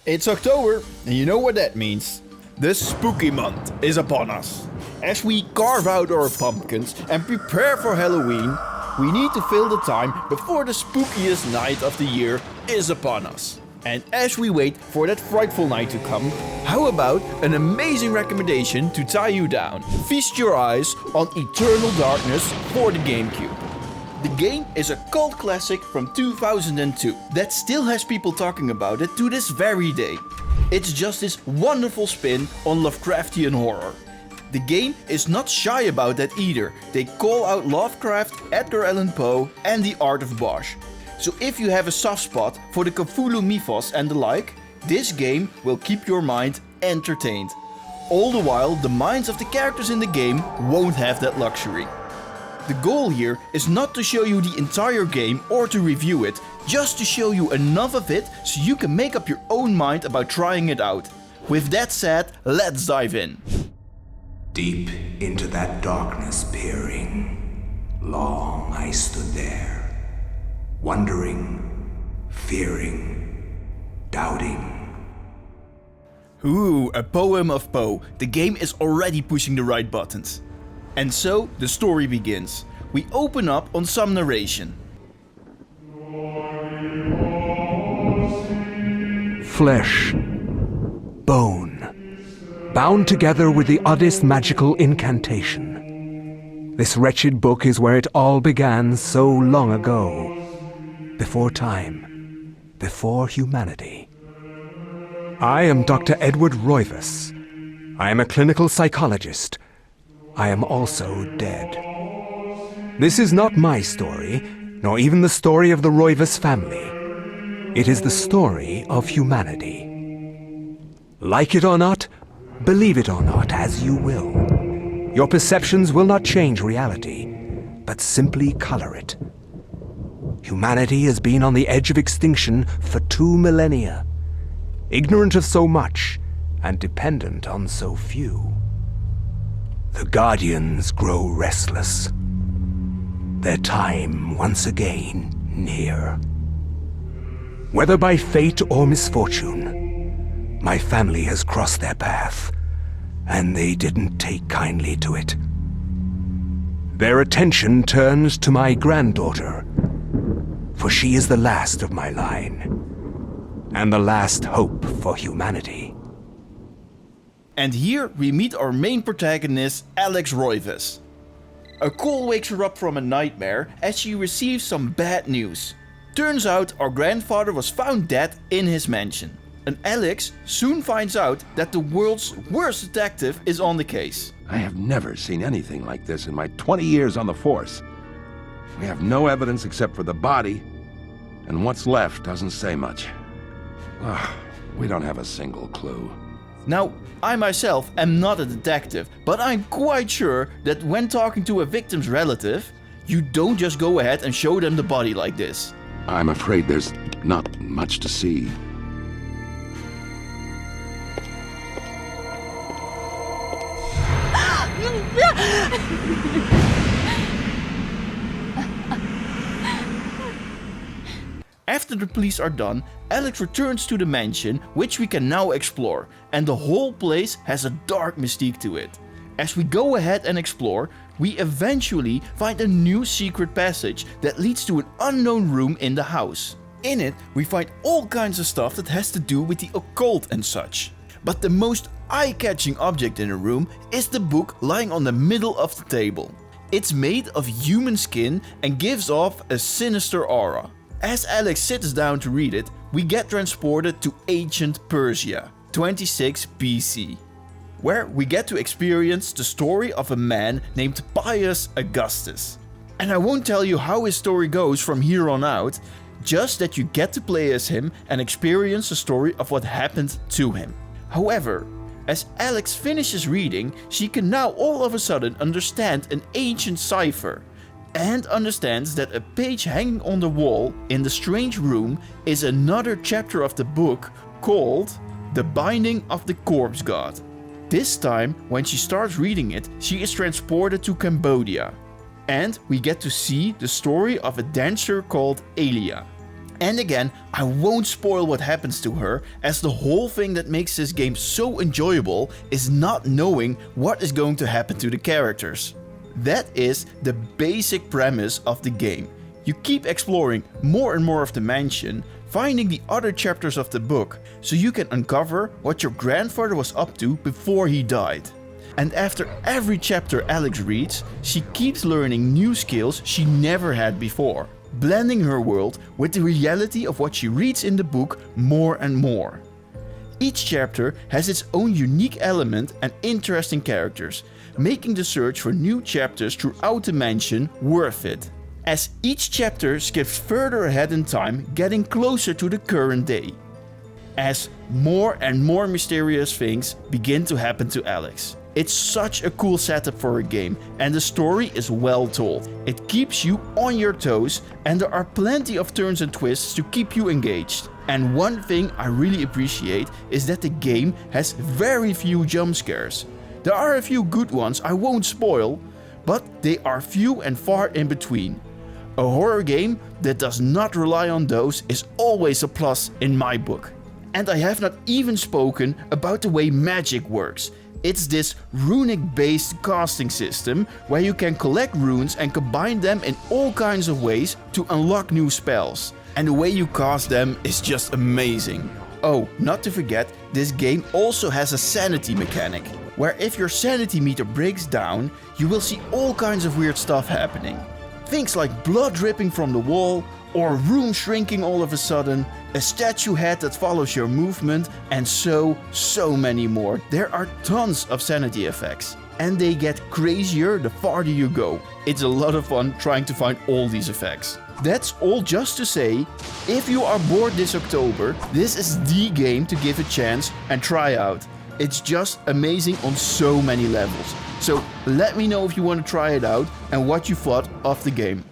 It's October, and you know what that means. The spooky month is upon us. As we carve out our pumpkins and prepare for Halloween, we need to fill the time before the spookiest night of the year is upon us. And as we wait for that frightful night to come, how about an amazing recommendation to tie you down? Feast your eyes on Eternal Darkness for the GameCube. The game is a cult classic from 2002 that still has people talking about it to this very day. It's just this wonderful spin on Lovecraftian horror. The game is not shy about that either. They call out Lovecraft, Edgar Allan Poe and the art of Bosch. So if you have a soft spot for the Cthulhu mythos and the like, this game will keep your mind entertained. All the while, the minds of the characters in the game won't have that luxury. The goal here is not to show you the entire game or to review it, just to show you enough of it so you can make up your own mind about trying it out. With that said, let's dive in. Deep into that darkness peering, long I stood there, wondering, fearing, doubting. Ooh, a poem of Poe. The game is already pushing the right buttons. And so, the story begins. We open up on some narration. Flesh, bone, bound together with the oddest magical incantation. This wretched book is where it all began so long ago. Before time, before humanity. I am Dr. Edward Roivas. I am a clinical psychologist. I am also dead. This is not my story, nor even the story of the Roivas family. It is the story of humanity. Like it or not, believe it or not, as you will. Your perceptions will not change reality, but simply color it. Humanity has been on the edge of extinction for 2 millennia, ignorant of so much and dependent on so few. The Guardians grow restless. Their time once again near. Whether by fate or misfortune, my family has crossed their path, and they didn't take kindly to it. Their attention turns to my granddaughter, for she is the last of my line, and the last hope for humanity. And here we meet our main protagonist, Alex Roivas. A call wakes her up from a nightmare as she receives some bad news. Turns out our grandfather was found dead in his mansion. And Alex soon finds out that the world's worst detective is on the case. I have never seen anything like this in my 20 years on the force. We have no evidence except for the body, and what's left doesn't say much. We don't have a single clue. Now, I myself am not a detective, but I'm quite sure that when talking to a victim's relative, you don't just go ahead and show them the body like this. I'm afraid there's not much to see. After the police are done, Alex returns to the mansion, which we can now explore, and the whole place has a dark mystique to it. As we go ahead and explore, we eventually find a new secret passage that leads to an unknown room in the house. In it, we find all kinds of stuff that has to do with the occult and such. But the most eye-catching object in the room is the book lying on the middle of the table. It's made of human skin and gives off a sinister aura. As Alex sits down to read it, we get transported to ancient Persia, 26 BC, where we get to experience the story of a man named Pius Augustus. And I won't tell you how his story goes from here on out, just that you get to play as him and experience the story of what happened to him. However, as Alex finishes reading, she can now all of a sudden understand an ancient cipher, and understands that a page hanging on the wall in the strange room is another chapter of the book called The Binding of the Corpse God. This time, when she starts reading it, she is transported to Cambodia. And we get to see the story of a dancer called Elia. And again, I won't spoil what happens to her, as the whole thing that makes this game so enjoyable is not knowing what is going to happen to the characters. That is the basic premise of the game. You keep exploring more and more of the mansion, finding the other chapters of the book, so you can uncover what your grandfather was up to before he died. And after every chapter Alex reads, she keeps learning new skills she never had before, blending her world with the reality of what she reads in the book more and more. Each chapter has its own unique element and interesting characters, making the search for new chapters throughout the mansion worth it, as each chapter skips further ahead in time, getting closer to the current day, as more and more mysterious things begin to happen to Alex. It's such a cool setup for a game, and the story is well told. It keeps you on your toes, and there are plenty of turns and twists to keep you engaged. And one thing I really appreciate is that the game has very few jump scares. There are a few good ones I won't spoil, but they are few and far in between. A horror game that does not rely on those is always a plus in my book. And I have not even spoken about the way magic works. It's this runic-based casting system where you can collect runes and combine them in all kinds of ways to unlock new spells. And the way you cast them is just amazing. Oh, not to forget, this game also has a sanity mechanic, where if your sanity meter breaks down, you will see all kinds of weird stuff happening. Things like blood dripping from the wall, or a room shrinking all of a sudden, a statue head that follows your movement, and so many more. There are tons of sanity effects, and they get crazier the farther you go. It's a lot of fun trying to find all these effects. That's all just to say, if you are bored this October, this is the game to give a chance and try out. It's just amazing on so many levels. So let me know if you want to try it out and what you thought of the game.